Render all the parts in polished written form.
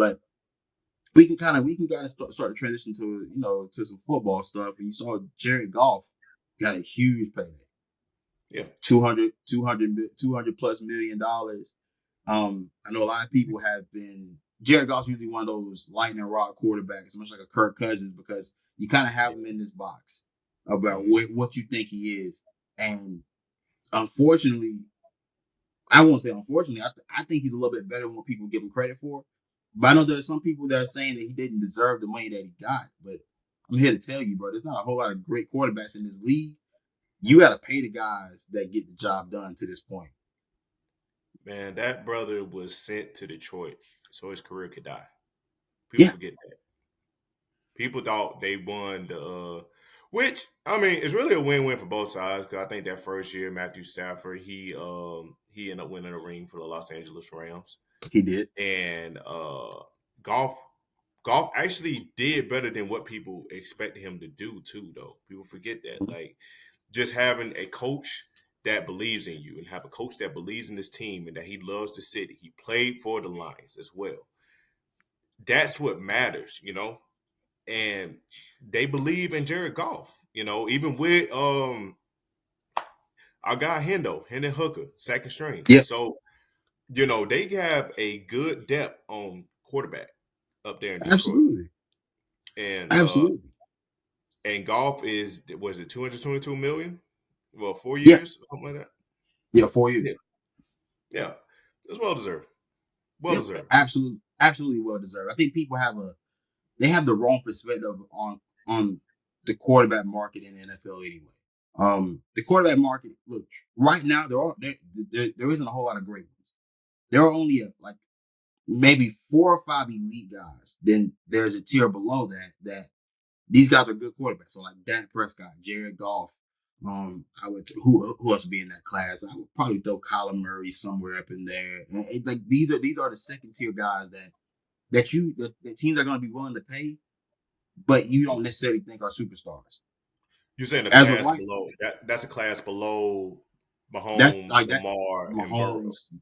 But we can kind of start to transition to to some football stuff. And you saw Jared Goff got a huge payday, Yeah. 200 plus $1 million. I know a lot of people have been. Jared Goff's usually one of those lightning rod quarterbacks, much like a Kirk Cousins, because you kind of have Yeah. him in this box about Mhm. what you think he is. And unfortunately, I won't say unfortunately, I think he's a little bit better than what people give him credit for. But I know there's some people that are saying that he didn't deserve the money that he got. But I'm here to tell you, bro, there's not a whole lot of great quarterbacks in this league. You got to pay the guys that get the job done to this point. Man, that brother was sent to Detroit so his career could die. People Yeah, forget that. People thought they won the, which I mean, it's really a win-win for both sides because I think that first year Matthew Stafford he ended up winning a ring for the Los Angeles Rams, he did. and golf golf actually did better than what people expected him to do too. Though people forget that, like just having a coach that believes in you and have a coach that believes in this team and that he loves the city. He played for the Lions as well. That's what matters, and they believe in Jared Goff. Even with our guy Hendon Hooker, second string. Yep, So they have a good depth on quarterback up there in Detroit, absolutely, and absolutely. Goff is was it 222 million? Well, four Yeah, years, something like that. yeah, 4 years. Yeah, yeah, it's well deserved. Well Yep, deserved. absolutely, absolutely well deserved. I think people have the wrong perspective on the quarterback market in the NFL anyway. The quarterback market, look, right now there isn't a whole lot of great ones. There are only like maybe 4 or 5 elite guys. Then there's a tier below that these guys are good quarterbacks. So like Dak Prescott, Jared Goff. I would who else would be in that class? I would probably throw Kyler Murray somewhere up in there. Like these are the second tier guys that teams are going to be willing to pay, but you don't necessarily think are superstars. You're saying a As of class right, below that's a class below that's Mahomes, like that. Lamar, and Burrow. Mahomes,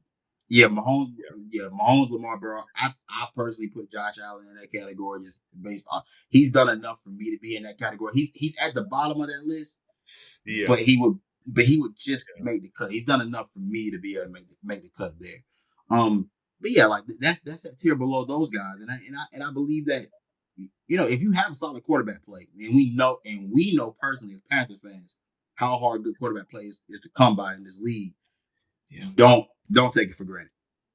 yeah, Mahomes, Yeah. yeah, Mahomes, Lamar, bro. I personally put Josh Allen in that category just based on he's done enough for me to be in that category. He's at the bottom of that list, Yeah. but he would just make the cut. He's done enough for me to be able to make the cut there. But yeah, like that's that tier below those guys, and I believe that if you have a solid quarterback play, and we know personally as Panther fans how hard good quarterback play is to come by in this league. Yeah. Don't take it for granted.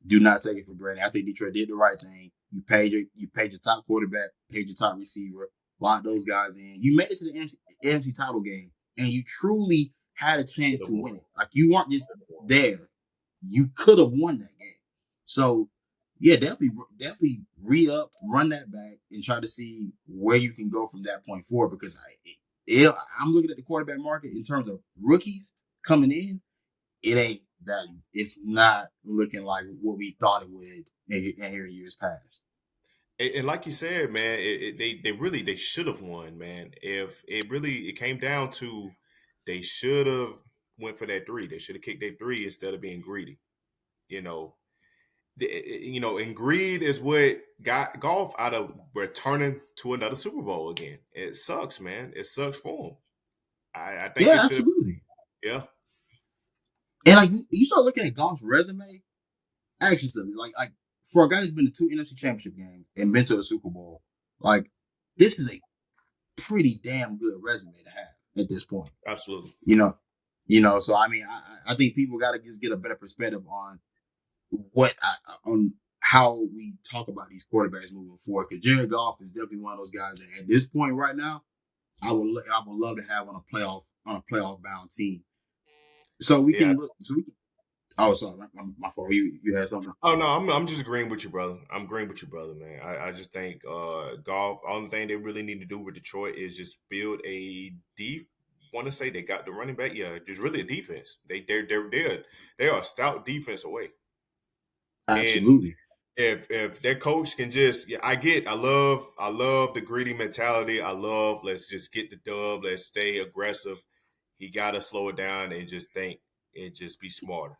Do not take it for granted. I think Detroit did the right thing. You paid your top quarterback, paid your top receiver, locked those guys in. You made it to the NFC title game, and you truly had a chance Could have to won. win it. Like you weren't just Could have won. there. You could have won that game. So yeah, definitely re-up, run that back, and try to see where you can go from that point forward. Because I'm looking at the quarterback market in terms of rookies coming in. It ain't that. It's not looking like what we thought it would in years past. And like you said, man, they really they should have won, man. If it came down to they should have went for that three. They should have kicked that three instead of being greedy. You know, and greed is what got golf out of returning to another Super Bowl again. It sucks, man. It sucks for them. I think they Yeah, should have. absolutely. Yeah, And like you start looking at Goff's resume, actually something like for a guy that's been to 2 NFC Championship games and been to a Super Bowl, like this is a pretty damn good resume to have at this point. absolutely. You know, So I mean, I think people got to just get a better perspective on on how we talk about these quarterbacks moving forward. Because Jared Goff is definitely one of those guys that at this point right now, I would love to have on a playoff bound team. So we Yeah. can look. So we can. Oh, sorry, my fault. You had something. Oh no, I'm just agreeing with you, brother. I'm agreeing with you, brother, man. I just think golf. Only thing they really need to do with Detroit is just build a deep. Want to say they got the running back? Yeah, just really a defense. They are a stout defense away. And Absolutely. if their coach can just, yeah, I love the greedy mentality. I love let's just get the dub. Let's stay aggressive. He got to slow it down and just think and just be smarter.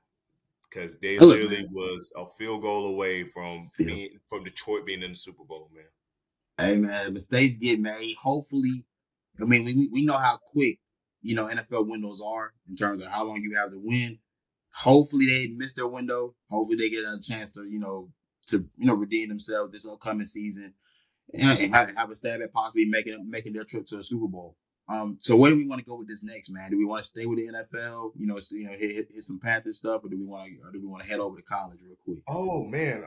because they Hey, look, literally man. was a field goal away Phil. from Detroit being in the Super Bowl, man. Hey, man. Mistakes get made. Hopefully, I mean, we know how quick NFL windows are in terms of how long you have to win. Hopefully, they miss their window. Hopefully, they get a chance to redeem themselves this upcoming season and have a stab at possibly making their trip to the Super Bowl. So where do we want to go with this next, man? Do we want to stay with the NFL? Hit some Panthers stuff, or do we want to head over to college real quick? Oh man,